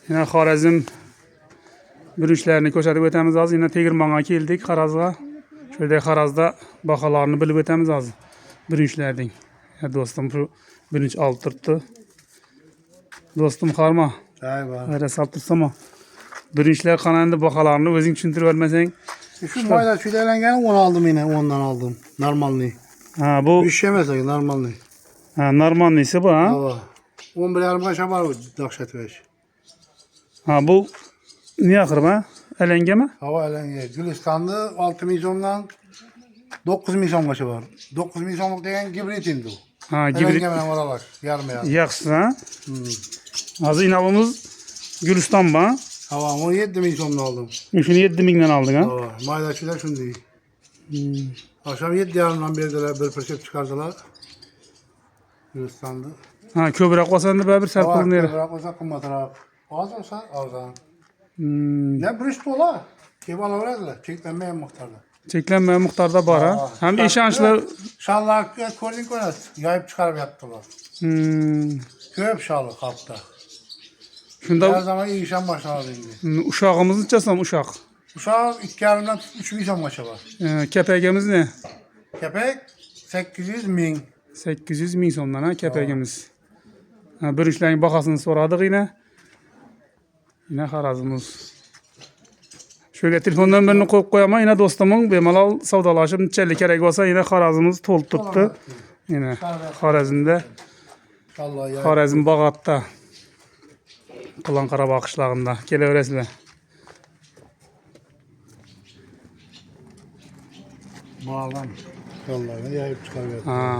Yine Xorazm bürünçlerini ko'rsatib o'tamiz hozir. Yine Tegirmonga keldik, Xorazmga. Şöyle Xorazmda bahalarını bilib o'tamiz hozir. Bürünçlerning. Ya do'stim şu bürünç olib turibdi. Do'stim Xarma. Ayva. Ara salib tursam. Bürünçler qanday bahalarını o'zing tushuntirib bermasang. Şu mayda çüdelengeni 10 aldım yine, ondan aldım. Normalni. Ha bu Üşemez ki normalni. ha normalnisi bu ha. Hava. 11,5 kaça var bu dahşet veş. Ha bu ne akır mı? Elenge mi? Hava elenge. Gülistan'da 6 milyondan 9 milyon kaça var. 9 milyonluk degen gibrit indi o. Ha gibrit. Elenge bana varalar. Yarım yarım. Yaxşı ha. Hazır inavımız Gülistan mı? Hava 17 milyondan aldım. Şunu 7 mindən aldın ha? Hava. Maydaşılar şunu değil. Akşam 7 yarımdan verdiler, bir paket çıkardılar. Gülistan'da. Ha köbürek olsan da bir sert Hava bulun yere. bırak olsa kımmatıra. Az olsa azan. Ne brüst ola? Kebana verdiler. Çeklenmeyen muhtarda. Çeklenmeyen muhtarda var ha. Hem işançlı. Şallah koordin koyarız. Yayıp çıkarıp yaptılar. Köp şalı kapta. Her Şunda zaman iyi işen başladı şimdi. uşağımızı çasam uşaq. Uşağın 2 yarımdan 3 milyon maçı var. Kepegemiz ne? Kepek 800 bin. 800 min somdan ha kepegemiz. Ha bürünçlerin bakasını soradık yine. Yine Xorazmımız. Şöyle telefondan birini koyup koyama yine dostumun bemalal savdalaşıp neçeli kerek olsa yine Xorazmımız tolup tuttu. Yine Xorazm'da. Allah ya. Xorazm Bağat'ta. Kılan Qarabağ qışlağında. Geleveresizler. Bağlan. Vallahi yayıp çıkarıp. Ha.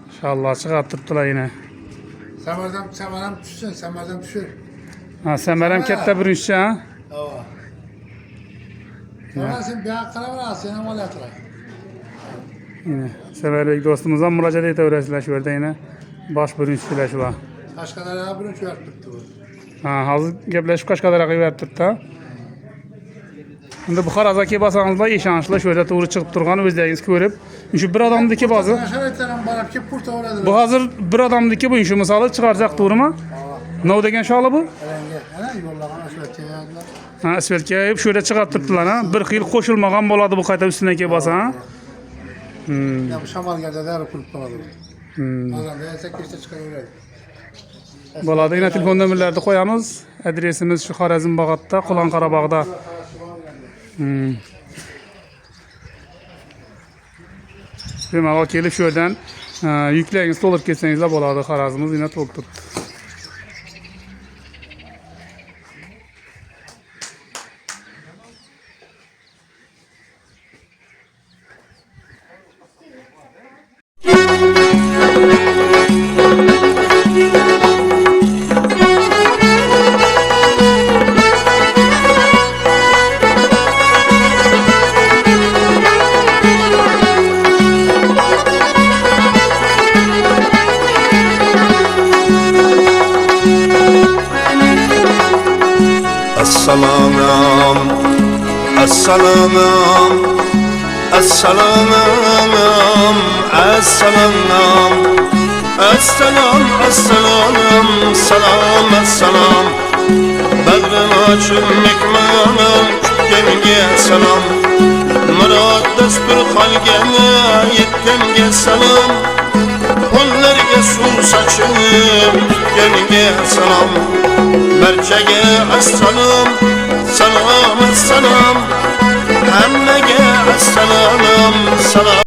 İnşallah çıkarttırdılar yine. Semerden düşsün, semerden düşür. Ha Semerem kette bürünççü ha. Hava. Semersin bir hakkına var, seni mal yatıray. Yine Semerbek dostumuzdan müracaat edeveresizler şurada yine. Baş bürünççüler şular. Kaşkadar'a bir uç verdik bu. Ha hazır gepleşip Kaşkadar'a verip turdu. Şimdi bu Xorazmga basanızda işançlı şöyle doğru çıkıp durğanı özleriniz görüp. Şu bir adamdaki bazı. Yaşaraytlarım barab ki purta oradır. Bu hazır bir adamdaki bu şu misalı çıkaracak doğru Ne degen şalı bu? Elenge. Ana yollagan aşvetçilerdiler. Ha asfaltga hep şöyle çıkarttırdılar ha. Bir xil qo'shilmagan bo'ladi bu qayta üstüne basa ha. Ya bu şamal geldi der kurup kaladı. Adam da 8'te çıkarıyor. Bo'ladi. Yine telefon nömrelerini koyamız. Adresimiz şu Xorazm Bağat'ta, Qulan Qarabağ'da. Demek kelib şu yerden yükleriniz tolup ketsengizler bo'ladi. Xorazmimiz yine tolup turibdi. Assalam, assalam, assalam, assalam, assalam, assalam, salam, assalam. Bagrim açım mekmanım, kütkenge salam. Murad dastur halgene, yetkenge salam. Onlarga suv saçım, kütkenge salam. Barchaga assalom, salom, assalom. Hammaga assalom, salom.